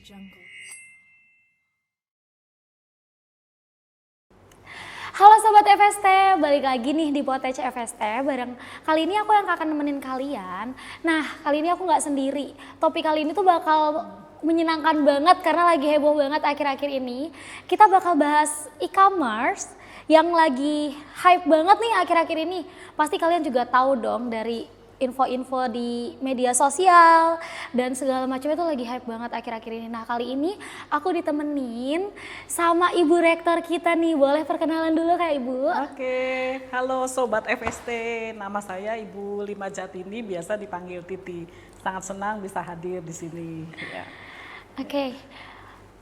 Jungle. Halo Sobat FST, balik lagi nih di Potech FST bareng kali ini aku yang akan nemenin kalian. Nah, kali ini aku nggak sendiri. Topik kali ini tuh bakal menyenangkan banget karena lagi heboh banget akhir-akhir ini. Kita bakal bahas e-commerce yang lagi hype banget nih akhir-akhir ini. Pasti kalian juga tahu dong dari info-info di media sosial dan segala macam itu lagi hype banget akhir-akhir ini. Nah, kali ini aku ditemenin sama Ibu Rektor kita nih. Boleh perkenalan dulu Kak Ibu? Oke, halo Sobat FST, nama saya Ibu Lima Jatini, biasa dipanggil Titi. Sangat senang bisa hadir di sini. Ya. Oke,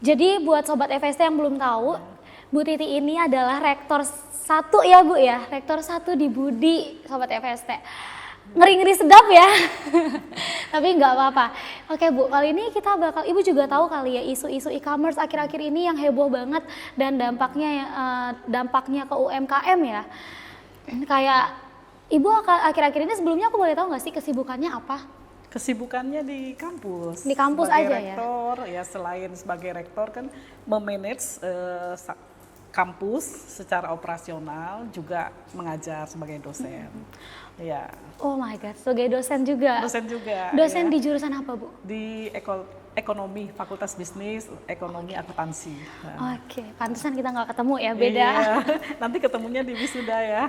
jadi buat Sobat FST yang belum tahu, Bu Titi ini adalah Rektor 1 ya Bu ya? Rektor 1 di Budi, Sobat FST. Ngeri-ngeri sedap ya, tapi nggak apa-apa. Oke Bu, kali ini kita bakal, Ibu juga tahu kali ya isu-isu e-commerce akhir-akhir ini yang heboh banget dan dampaknya ke UMKM ya. Kayak Ibu akhir-akhir ini sebelumnya aku boleh tahu nggak sih kesibukannya apa? Kesibukannya di kampus. Di kampus sebagai aja rektor, ya selain sebagai rektor kan memanage kampus secara operasional, juga mengajar sebagai dosen. Ya. Oh my god, sebagai dosen juga? Dosen juga. Dosen ya. di jurusan apa Bu? Di ekonomi, Fakultas Bisnis, Ekonomi Akuntansi. Nah. Oke, pantesan kita nggak ketemu ya, beda. Iya, nanti ketemunya di wisuda ya.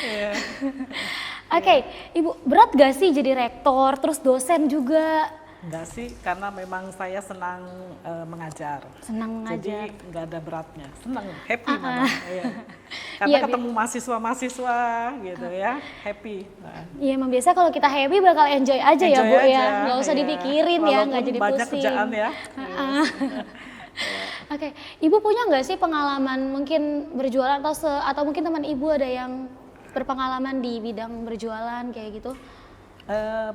Iya. Oke, Ibu, berat gak sih jadi rektor, terus dosen juga? Enggak sih, karena memang saya senang mengajar. Senang mengajar. Jadi nggak ada beratnya, senang, happy malah. Iya. Karena Iya, ketemu mahasiswa-mahasiswa gitu ya, happy. Nah. Iya, emang biasa kalau kita happy bakal enjoy aja ya Bu Enjoy ya, aja, nggak usah iya. dipikirin ya, nggak Walaupun jadi banyak pusing. kerjaan ya. Oke, Ibu punya nggak sih pengalaman mungkin berjualan atau mungkin teman Ibu ada yang berpengalaman di bidang berjualan kayak gitu?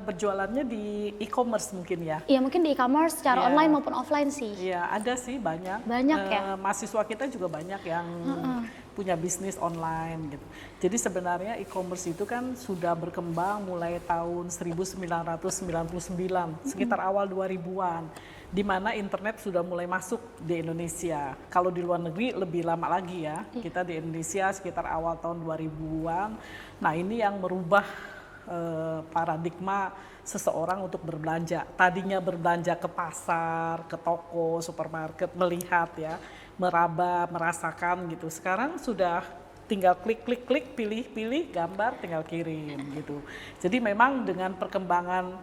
Berjualannya di e-commerce mungkin ya. Iya, mungkin di e-commerce secara Iya. online maupun offline sih. Iya, ada sih banyak. Banyak ya? Mahasiswa kita juga banyak yang punya bisnis online gitu. Jadi sebenarnya e-commerce itu kan sudah berkembang mulai tahun 1999, sekitar awal 2000-an. Di mana internet sudah mulai masuk di Indonesia. Kalau di luar negeri lebih lama lagi ya. Kita di Indonesia sekitar awal tahun 2000-an. Nah, ini yang merubah paradigma seseorang untuk berbelanja. Tadinya berbelanja ke pasar, ke toko, supermarket, melihat ya, meraba, merasakan gitu. Sekarang sudah tinggal klik, pilih gambar, tinggal kirim gitu. Jadi memang dengan perkembangan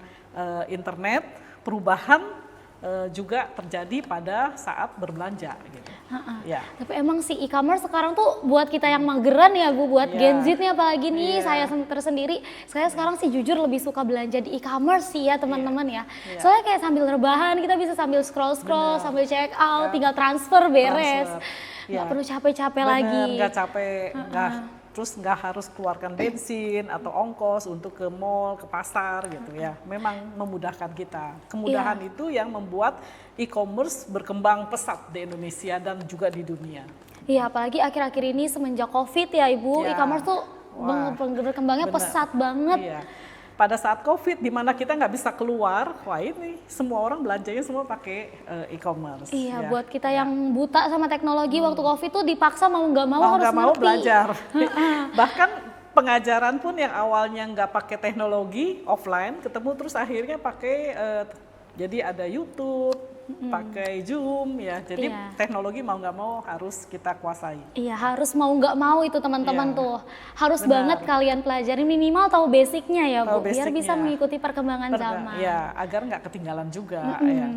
internet, perubahan juga terjadi pada saat berbelanja gitu. Ya. Tapi emang si e-commerce sekarang tuh buat kita yang mageran ya Bu, buat Gen Z nih apalagi nih, saya tersendiri. Saya sekarang sih jujur lebih suka belanja di e-commerce sih ya teman-teman ya. Soalnya kayak sambil rebahan kita bisa sambil scroll, sambil check out, tinggal transfer beres. Nggak perlu capek-capek lagi. Nggak capek, terus nggak harus keluarkan bensin atau ongkos untuk ke mall, ke pasar gitu ya. Memang memudahkan kita. Kemudahan itu yang membuat e-commerce berkembang pesat di Indonesia dan juga di dunia. Iya, apalagi akhir-akhir ini semenjak COVID ya Ibu, Ya. e-commerce tuh berkembangnya Benar. pesat banget. Iya. Pada saat COVID, di mana kita nggak bisa keluar, wah ini semua orang belanjanya semua pakai e-commerce. Iya, ya. buat kita yang buta sama teknologi waktu COVID tuh dipaksa mau nggak mau harus nggak mau ngerti. belajar. Bahkan pengajaran pun yang awalnya nggak pakai teknologi offline, ketemu terus akhirnya pakai jadi ada YouTube, pakai Zoom ya. Jadi teknologi mau nggak mau harus kita kuasai. Iya, harus mau nggak mau itu teman-teman Iya. tuh. Harus Benar. banget kalian pelajari, minimal tahu basicnya ya Tahu Bu, biar bisa basicnya. mengikuti perkembangan zaman. Ya, agar nggak ketinggalan juga ya.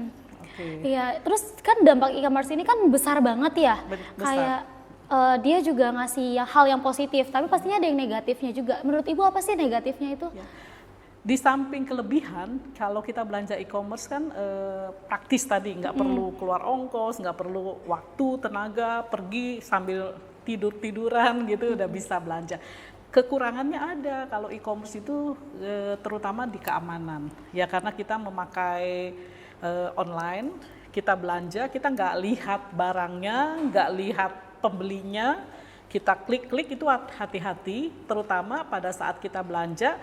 Oke. Iya, terus kan dampak e-commerce ini kan besar banget ya. Besar. Kayak dia juga ngasih hal yang positif, tapi pastinya ada yang negatifnya juga. Menurut Ibu apa sih negatifnya itu? Ya. Di samping kelebihan, kalau kita belanja e-commerce kan praktis tadi, nggak perlu keluar ongkos, nggak perlu waktu, tenaga, pergi sambil tiduran gitu udah bisa belanja. Kekurangannya ada kalau e-commerce itu terutama di keamanan, ya karena kita memakai online, kita belanja, kita nggak lihat barangnya, nggak lihat pembelinya, kita klik itu hati-hati, terutama pada saat kita belanja.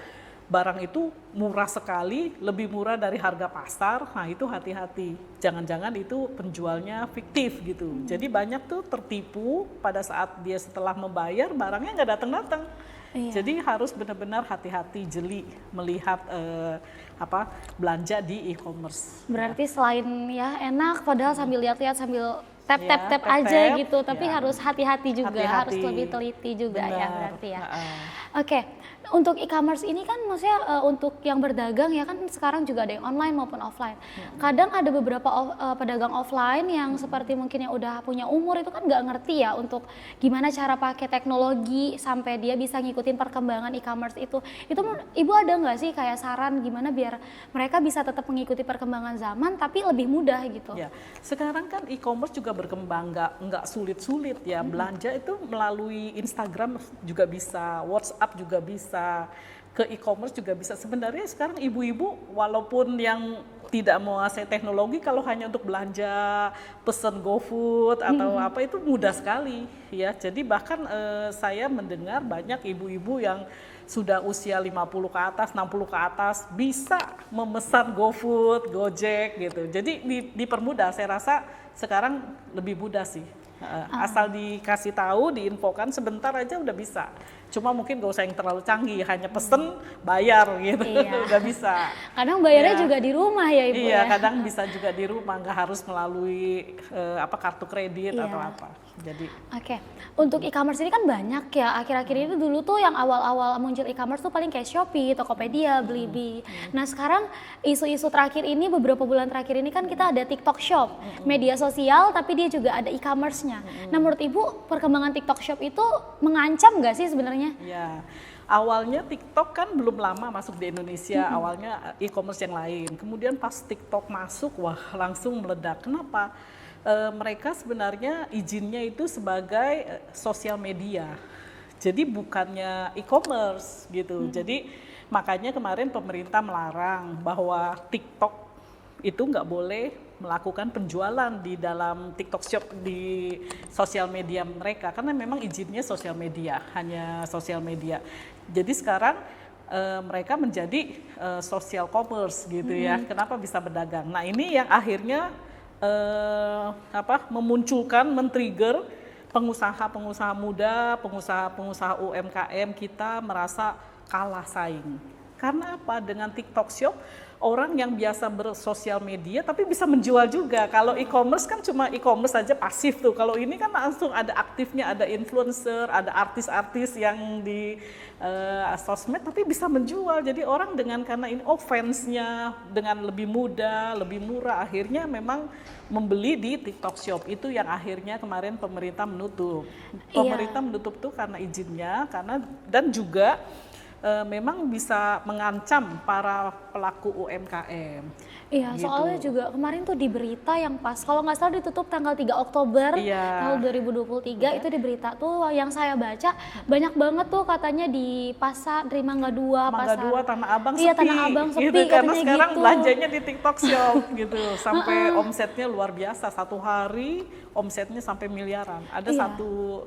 barang itu murah sekali, lebih murah dari harga pasar. Nah itu hati-hati, jangan-jangan itu penjualnya fiktif gitu. Jadi banyak tuh tertipu pada saat dia setelah membayar barangnya nggak datang-datang. Jadi harus benar-benar hati-hati, jeli melihat belanja di e-commerce. Berarti selain ya enak, padahal sambil lihat-lihat sambil tap aja gitu, tapi harus hati-hati juga, harus lebih teliti juga. Benar. Ya berarti ya. Oke, untuk e-commerce ini kan maksudnya untuk yang berdagang ya kan sekarang juga ada yang online maupun offline. Kadang ada beberapa pedagang offline yang seperti mungkin yang udah punya umur itu kan nggak ngerti ya untuk gimana cara pakai teknologi sampai dia bisa ngikutin perkembangan e-commerce itu. Itu Ibu ada nggak sih kayak saran gimana biar mereka bisa tetap mengikuti perkembangan zaman tapi lebih mudah gitu? Ya, sekarang kan e-commerce juga berkembang, nggak sulit-sulit ya. Belanja itu melalui Instagram juga bisa, WhatsApp juga bisa, ke e-commerce juga bisa. Sebenarnya sekarang ibu-ibu walaupun yang tidak menguasai teknologi, kalau hanya untuk belanja, pesen GoFood atau apa itu mudah sekali ya. Jadi bahkan saya mendengar banyak ibu-ibu yang sudah usia 50 ke atas, 60 ke atas bisa memesan GoFood, Gojek gitu. Jadi dipermudah, saya rasa sekarang lebih mudah sih. Asal dikasih tahu, diinfokan sebentar aja udah bisa. Cuma mungkin gak usah yang terlalu canggih, hanya pesen, bayar gitu, udah bisa. Kadang bayarnya juga di rumah ya Ibu ya? Iya, kadang bisa juga di rumah, nggak harus melalui kartu kredit atau apa. Jadi. Oke, untuk e-commerce ini kan banyak ya, akhir-akhir ini dulu tuh yang awal-awal muncul e-commerce tuh paling kayak Shopee, Tokopedia, Blibli. Nah sekarang isu-isu terakhir ini, beberapa bulan terakhir ini kan kita ada TikTok Shop, media sosial tapi dia juga ada e-commerce-nya. Nah menurut Ibu perkembangan TikTok Shop itu mengancam nggak sih sebenarnya? Ya, awalnya TikTok kan belum lama masuk di Indonesia, awalnya e-commerce yang lain. Kemudian pas TikTok masuk, wah langsung meledak. Kenapa? Mereka sebenarnya izinnya itu sebagai sosial media. Jadi bukannya e-commerce gitu. Jadi makanya kemarin pemerintah melarang bahwa TikTok itu nggak boleh melakukan penjualan di dalam TikTok Shop di sosial media mereka karena memang izinnya sosial media, hanya sosial media. Jadi sekarang mereka menjadi social commerce gitu ya. Kenapa bisa berdagang? Nah, ini yang akhirnya memunculkan, men-trigger pengusaha-pengusaha muda, pengusaha-pengusaha UMKM kita merasa kalah saing. Karena apa? Dengan TikTok Shop, orang yang biasa bersosial media tapi bisa menjual juga. Kalau e-commerce kan cuma e-commerce saja pasif tuh. Kalau ini kan langsung ada aktifnya, ada influencer, ada artis-artis yang di sosmed tapi bisa menjual. Jadi orang dengan karena ini fans-nya dengan lebih mudah, lebih murah, akhirnya memang membeli di TikTok Shop. Itu yang akhirnya kemarin pemerintah menutup. Pemerintah menutup tuh karena izinnya, dan juga memang bisa mengancam para pelaku UMKM. Iya, gitu. Soalnya juga kemarin tuh di berita yang pas, kalau nggak salah ditutup tanggal 3 Oktober tahun 2023, itu di berita tuh yang saya baca, banyak banget tuh katanya di pasar, di Mangga 2, Mangga 2, Tanah Abang sepi. Iya, Tanah Abang sepi gitu, karena sekarang gitu. belanjanya di TikTok Shop gitu, sampai omsetnya luar biasa, satu hari omsetnya sampai miliaran. Ada satu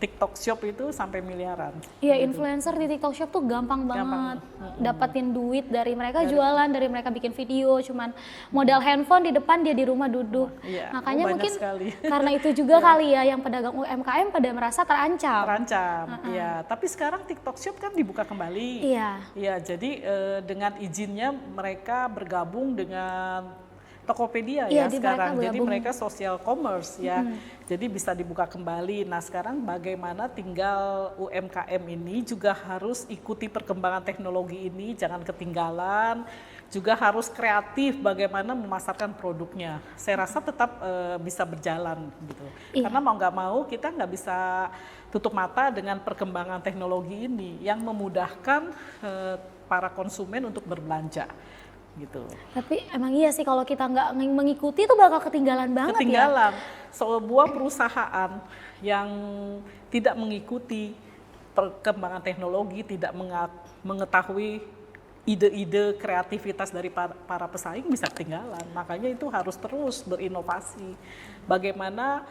TikTok Shop itu sampai miliaran. Iya, gitu. Influencer di TikTok Shop tuh gampang banget dapatin duit dari mereka jualan, dari mereka bikin video, cuman modal handphone di depan, dia di rumah duduk. Makanya mungkin sekali. Karena itu juga kali ya yang pedagang UMKM pada merasa terancam. Iya. Tapi sekarang TikTok Shop kan dibuka kembali. Iya, jadi dengan izinnya mereka bergabung dengan Tokopedia ya sekarang, jadi mereka social commerce ya, jadi bisa dibuka kembali. Nah sekarang bagaimana tinggal UMKM ini juga harus ikuti perkembangan teknologi ini, jangan ketinggalan, juga harus kreatif bagaimana memasarkan produknya. Saya rasa tetap bisa berjalan gitu, karena mau nggak mau kita nggak bisa tutup mata dengan perkembangan teknologi ini yang memudahkan para konsumen untuk berbelanja. Gitu. Tapi emang iya sih kalau kita nggak mengikuti itu bakal ketinggalan banget ya. Sebuah perusahaan yang tidak mengikuti perkembangan teknologi, tidak mengetahui ide-ide kreativitas dari para pesaing bisa ketinggalan. Makanya itu harus terus berinovasi. Bagaimana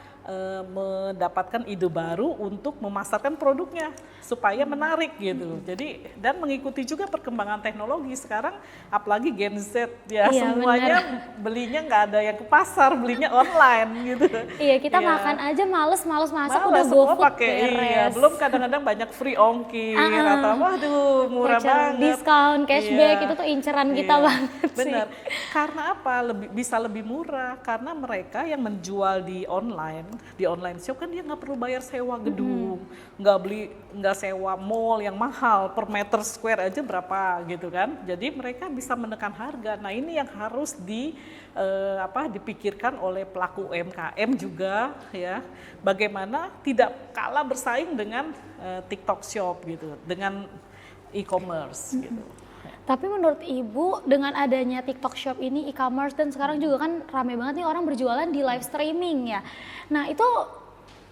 mendapatkan ide baru untuk memasarkan produknya supaya menarik gitu. Jadi dan mengikuti juga perkembangan teknologi sekarang, apalagi Gen Z ya, Iya, semuanya belinya nggak ada yang ke pasar, belinya online gitu. Iya, kita Iya. makan aja males masak udah Malah semua GoFood pakai beres. iya, belum kadang-kadang banyak free ongkir atau waduh murah Voucher, banget. diskon, cashback, Iya, itu tuh inceran kita iya, banget sih. benar. Karena apa? Bisa lebih murah karena mereka yang menjual di online shop kan dia nggak perlu bayar sewa gedung, nggak sewa mall yang mahal per meter square aja berapa gitu kan. Jadi mereka bisa menekan harga. Nah ini yang harus dipikirkan oleh pelaku UMKM juga ya. Bagaimana tidak kalah bersaing dengan TikTok Shop gitu, dengan e-commerce gitu. Tapi menurut Ibu dengan adanya TikTok Shop ini, e-commerce, dan sekarang juga kan rame banget nih orang berjualan di live streaming ya. Nah itu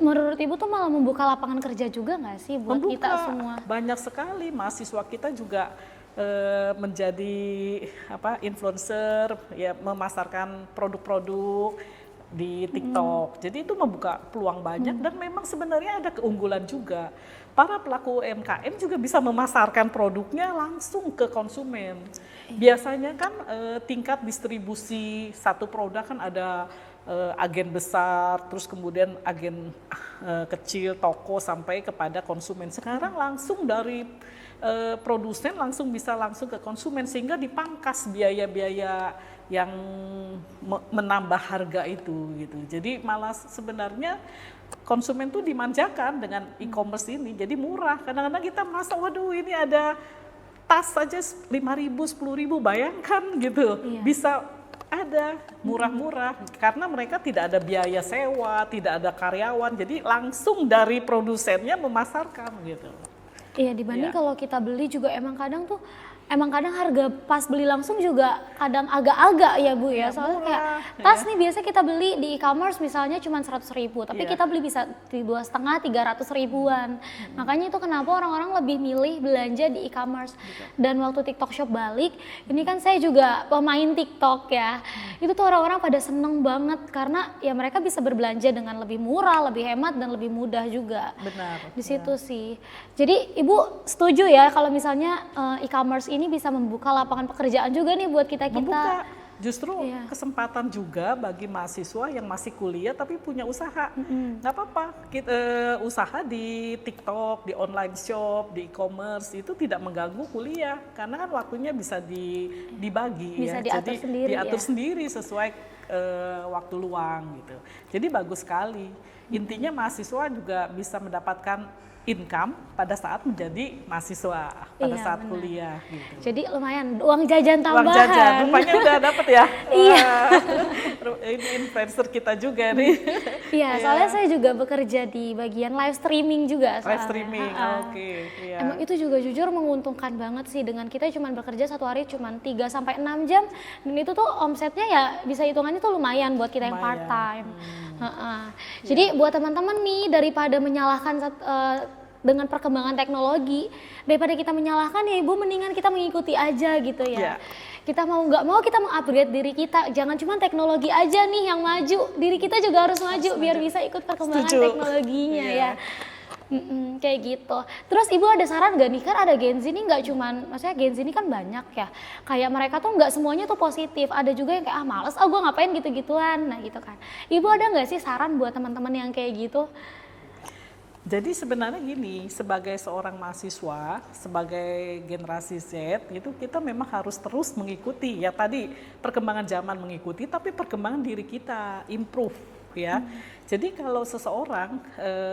menurut Ibu tuh malah membuka lapangan kerja juga nggak sih buat kita semua? Banyak sekali mahasiswa kita juga menjadi influencer ya, memasarkan produk-produk di TikTok. Jadi itu membuka peluang banyak dan memang sebenarnya ada keunggulan juga. Para pelaku UMKM juga bisa memasarkan produknya langsung ke konsumen. Biasanya kan tingkat distribusi satu produk kan ada agen besar, terus kemudian agen kecil, toko sampai kepada konsumen. Sekarang langsung dari produsen bisa langsung ke konsumen sehingga dipangkas biaya-biaya yang menambah harga itu gitu. Jadi malah sebenarnya konsumen tuh dimanjakan dengan e-commerce ini, jadi murah. Kadang-kadang kita merasa waduh ini ada tas saja 5.000, 10.000, bayangkan gitu. Iya. Bisa ada murah-murah karena mereka tidak ada biaya sewa, tidak ada karyawan, jadi langsung dari produsennya memasarkan gitu. Iya, dibanding Iya. kalau kita beli juga emang kadang harga pas beli langsung juga kadang agak-agak ya Bu ya, soalnya murah, kayak tas nih biasa kita beli di e-commerce misalnya cuma 100.000, tapi Iya. kita beli bisa di 2,5, 300 ribuan. Makanya itu kenapa orang-orang lebih milih belanja di e-commerce. Dan waktu TikTok Shop balik, ini kan saya juga pemain TikTok ya, itu tuh orang-orang pada seneng banget karena ya mereka bisa berbelanja dengan lebih murah, lebih hemat, dan lebih mudah juga. Benar. Di situ sih. Jadi Ibu setuju ya kalau misalnya e-commerce ini bisa membuka lapangan pekerjaan juga nih buat kita-kita. Membuka justru Iya. kesempatan juga bagi mahasiswa yang masih kuliah tapi punya usaha. Nggak apa-apa, kita usaha di TikTok, di online shop, di e-commerce itu tidak mengganggu kuliah karena kan waktunya bisa dibagi Bisa ya. diatur Jadi sendiri diatur ya. sendiri sesuai waktu luang gitu. Jadi bagus sekali. Intinya mahasiswa juga bisa mendapatkan income pada saat menjadi mahasiswa, pada Iya, saat benar. kuliah gitu. Jadi lumayan uang jajan tambahan. Uang jajan, rupanya udah dapet ya. Iya. Wah, ini influencer kita juga nih. Iya, soalnya saya juga bekerja di bagian live streaming juga. Live soalnya. streaming, Ha-ha. oke. Iya. Emang itu juga jujur menguntungkan banget sih, dengan kita cuma bekerja satu hari cuma 3-6 jam, dan itu tuh omsetnya ya bisa hitungannya tuh lumayan buat kita yang Lumayan. part time. Jadi buat teman-teman nih, daripada menyalahkan dengan perkembangan teknologi, daripada kita menyalahkan ya Ibu, mendingan kita mengikuti aja gitu ya. Iya. Kita mau nggak mau kita mengupgrade diri kita, jangan cuma teknologi aja nih yang maju, diri kita juga harus maju biar bisa ikut perkembangan Setuju. teknologinya Iya. ya. Kayak gitu. Terus Ibu ada saran gak nih, kan ada Gen Z ini nggak cuman, maksudnya Gen Z ini kan banyak ya, kayak mereka tuh nggak semuanya tuh positif, ada juga yang kayak males, gue ngapain gitu-gituan, nah gitu kan. Ibu ada nggak sih saran buat teman-teman yang kayak gitu? Jadi sebenarnya gini, sebagai seorang mahasiswa, sebagai generasi Z, itu kita memang harus terus mengikuti. Ya tadi perkembangan zaman mengikuti, tapi perkembangan diri kita improve ya. Jadi kalau seseorang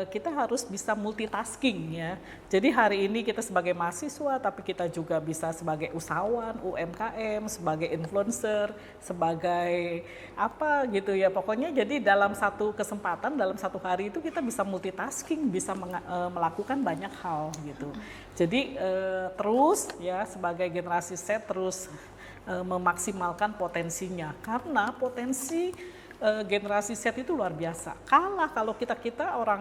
kita harus bisa multitasking ya. Jadi hari ini kita sebagai mahasiswa, tapi kita juga bisa sebagai usahawan, UMKM, sebagai influencer, sebagai apa gitu ya. Pokoknya jadi dalam satu kesempatan, dalam satu hari itu kita bisa multitasking, bisa melakukan banyak hal gitu. Jadi terus ya sebagai generasi Z terus memaksimalkan potensinya, karena potensi generasi Z itu luar biasa. Kalah kalau kita orang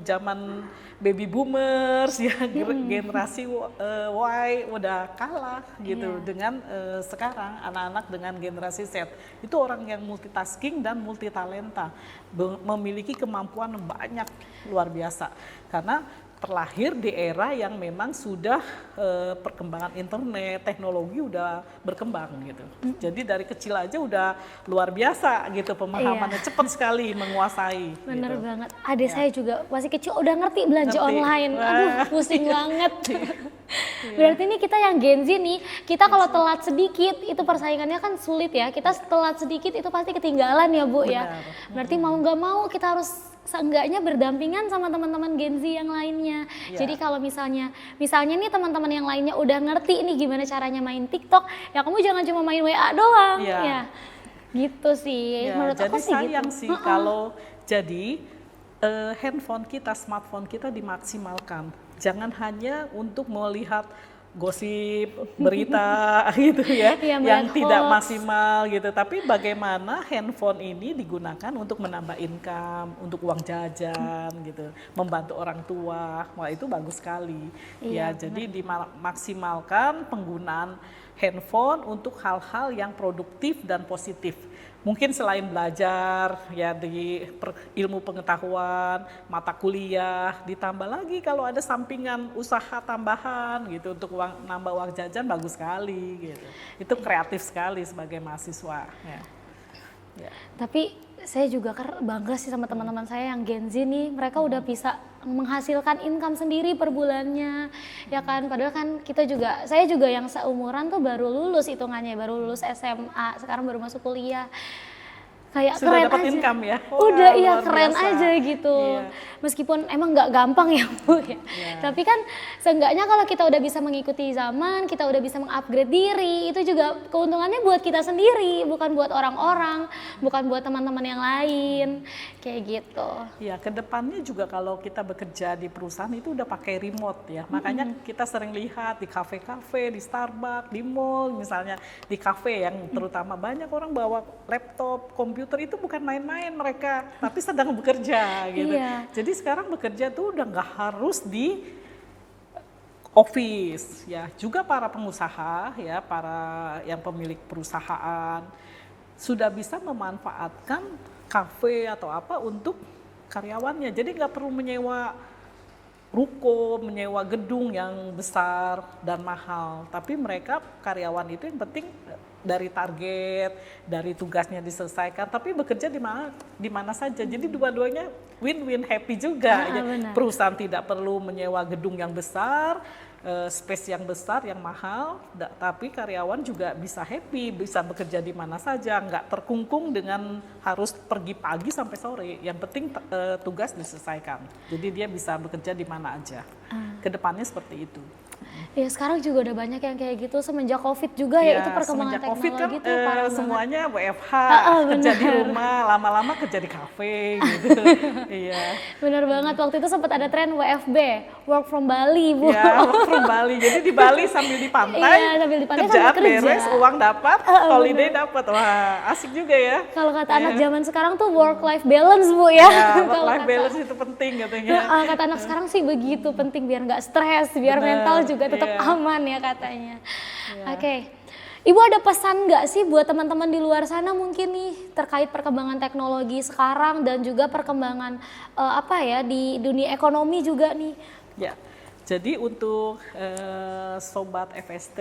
zaman baby boomers ya, generasi Y udah kalah gitu dengan sekarang anak-anak dengan generasi Z. Itu orang yang multitasking dan multitalenta, memiliki kemampuan banyak luar biasa. Karena terlahir di era yang memang sudah perkembangan internet, teknologi udah berkembang gitu. Jadi dari kecil aja udah luar biasa gitu, pemahamannya cepat sekali menguasai. Bener gitu. banget. Adik saya juga masih kecil udah ngerti belanja online. Aduh, pusing banget. Berarti ini kita yang Gen Z nih, kita kalau telat sedikit itu persaingannya kan sulit ya. Kita telat sedikit itu pasti ketinggalan ya Bu ya. Berarti mau nggak mau kita harus seenggaknya berdampingan sama teman-teman Gen Z yang lainnya. Jadi kalau misalnya nih teman-teman yang lainnya udah ngerti nih gimana caranya main TikTok, ya kamu jangan cuma main WA doang. Ya, gitu sih. Menurut jadi aku sih sayang gitu. sih kalau jadi handphone kita, smartphone kita dimaksimalkan. Jangan hanya untuk melihat gosip, berita gitu ya, yang tidak maksimal gitu. Tapi bagaimana handphone ini digunakan untuk menambah income, untuk uang jajan gitu, membantu orang tua, wah itu bagus sekali. Jadi dimaksimalkan penggunaan handphone untuk hal-hal yang produktif dan positif. Mungkin selain belajar ya di ilmu pengetahuan, mata kuliah, ditambah lagi kalau ada sampingan usaha tambahan gitu untuk nambah uang jajan, bagus sekali gitu. Itu kreatif sekali sebagai mahasiswa ya. Tapi saya juga bangga sih sama teman-teman saya yang Gen Z nih, mereka udah bisa menghasilkan income sendiri per bulannya, ya kan. Padahal kan saya juga yang seumuran tuh baru lulus hitungannya, baru lulus SMA, sekarang baru masuk kuliah. Kayak sudah keren dapat aja. Income ya. Udah keren biasa aja gitu. Meskipun emang nggak gampang ya Bu ya. Tapi kan seenggaknya kalau kita udah bisa mengikuti zaman, kita udah bisa mengupgrade diri, itu juga keuntungannya buat kita sendiri, bukan buat orang-orang, bukan buat teman-teman yang lain, kayak gitu. Ya, kedepannya juga kalau kita bekerja di perusahaan itu udah pakai remote ya. Makanya kita sering lihat di kafe-kafe, di Starbucks, di mall misalnya, di kafe yang terutama banyak orang bawa laptop, komputer itu bukan main-main mereka, tapi sedang bekerja gitu. Jadi sekarang bekerja tuh udah nggak harus di office ya. Juga para pengusaha ya, para yang pemilik perusahaan sudah bisa memanfaatkan kafe atau apa untuk karyawannya. Jadi nggak perlu menyewa ruko, menyewa gedung yang besar dan mahal. Tapi mereka karyawan itu yang penting dari target, dari tugasnya diselesaikan, tapi bekerja di mana saja. Jadi dua-duanya win-win, happy juga. Perusahaan tidak perlu menyewa gedung yang besar, space yang besar, yang mahal, tapi karyawan juga bisa happy, bisa bekerja di mana saja, nggak terkungkung dengan harus pergi pagi sampai sore. Yang penting tugas diselesaikan. Jadi dia bisa bekerja di mana aja. Kedepannya seperti itu. Ya sekarang juga udah banyak yang kayak gitu semenjak COVID juga ya, itu perkembangan teknologi kan, itu parah semuanya WFH, kerja di rumah, lama-lama kerja di kafe gitu. Bener banget, waktu itu sempat ada tren WFB, work from Bali Bu. Ya, work from Bali, jadi di Bali sambil di pantai, sambil di pantai kerjaan sambil kerja. beres, uang dapat, holiday dapat, wah asik juga ya. Kalau kata anak zaman sekarang tuh work life balance Bu ya. Work life balance itu penting katanya. Kata anak sekarang sih begitu, penting biar nggak stres, biar mental juga tetap aman ya katanya. Oke. Ibu ada pesan nggak sih buat teman-teman di luar sana mungkin nih terkait perkembangan teknologi sekarang dan juga perkembangan di dunia ekonomi juga nih? Ya, jadi untuk Sobat FST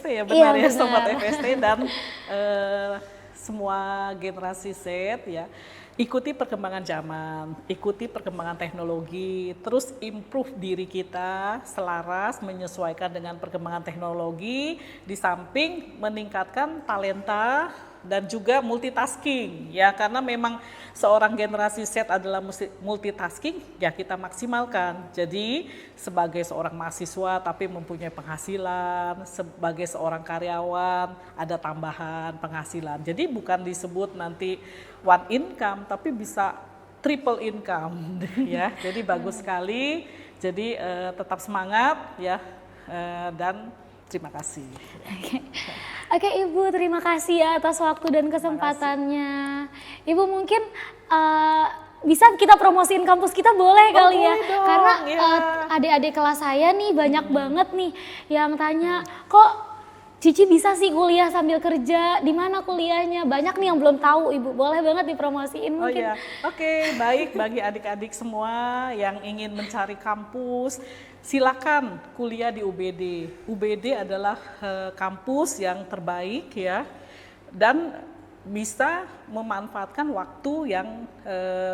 ya benar ya, Sobat FST dan semua generasi Z ya. Ikuti perkembangan zaman, ikuti perkembangan teknologi, terus improve diri kita selaras menyesuaikan dengan perkembangan teknologi, di samping meningkatkan talenta dan juga multitasking ya, karena memang seorang generasi Z adalah multitasking ya, kita maksimalkan. Jadi sebagai seorang mahasiswa tapi mempunyai penghasilan, sebagai seorang karyawan ada tambahan penghasilan. Jadi bukan disebut nanti one income tapi bisa triple income ya. Jadi bagus sekali. Jadi tetap semangat ya, dan Terima kasih. Oke, Ibu, terima kasih ya atas waktu dan kesempatannya. Ibu mungkin bisa kita promosiin kampus kita boleh kali ya? Boleh dong, Karena ya. adik-adik kelas saya nih banyak banget nih yang tanya, kok Cici bisa sih kuliah sambil kerja, di mana kuliahnya? Banyak nih yang belum tahu, Ibu. Boleh banget dipromosiin Oh mungkin. ya, oke, baik bagi adik-adik semua yang ingin mencari kampus, silakan kuliah di UBD. UBD adalah kampus yang terbaik ya, dan bisa memanfaatkan waktu yang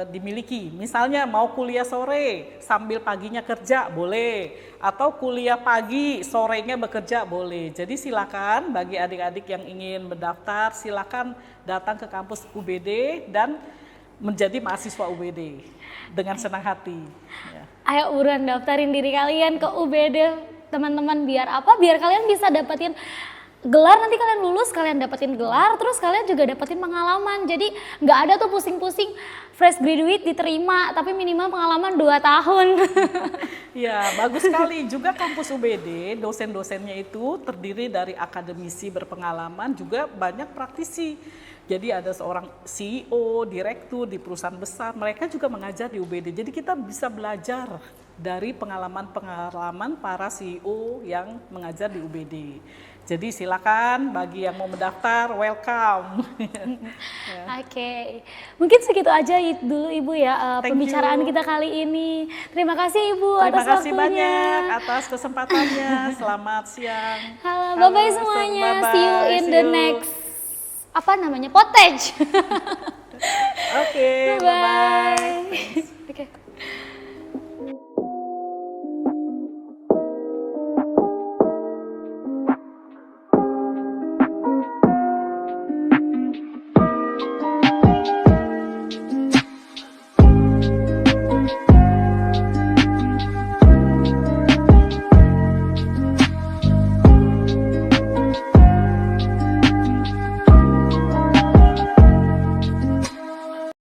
dimiliki. Misalnya mau kuliah sore sambil paginya kerja boleh, atau kuliah pagi sorenya bekerja boleh. Jadi silakan bagi adik-adik yang ingin mendaftar, silakan datang ke kampus UBD dan menjadi mahasiswa UBD dengan senang hati. Ya. Ayo buruan daftarin diri kalian ke UBD, teman-teman, biar apa? Biar kalian bisa dapetin gelar, nanti kalian lulus, kalian dapetin gelar, terus kalian juga dapetin pengalaman. Jadi nggak ada tuh pusing-pusing fresh graduate diterima, tapi minimal pengalaman 2 tahun. Ya, bagus sekali. Juga kampus UBD, dosen-dosennya itu terdiri dari akademisi berpengalaman, juga banyak praktisi. Jadi ada seorang CEO, direktur di perusahaan besar, mereka juga mengajar di UBD. Jadi kita bisa belajar dari pengalaman-pengalaman para CEO yang mengajar di UBD. Jadi silakan bagi yang mau mendaftar, welcome. Oke, mungkin segitu aja dulu Ibu ya Thank pembicaraan you. kita kali ini. Terima kasih Ibu Terima atas kasih waktunya. banyak atas kesempatannya. Selamat siang. Halo, bye-bye semuanya. Bye-bye. See you in the See you. next, apa namanya, potage. Oke, Bye-bye. bye-bye. Thanks.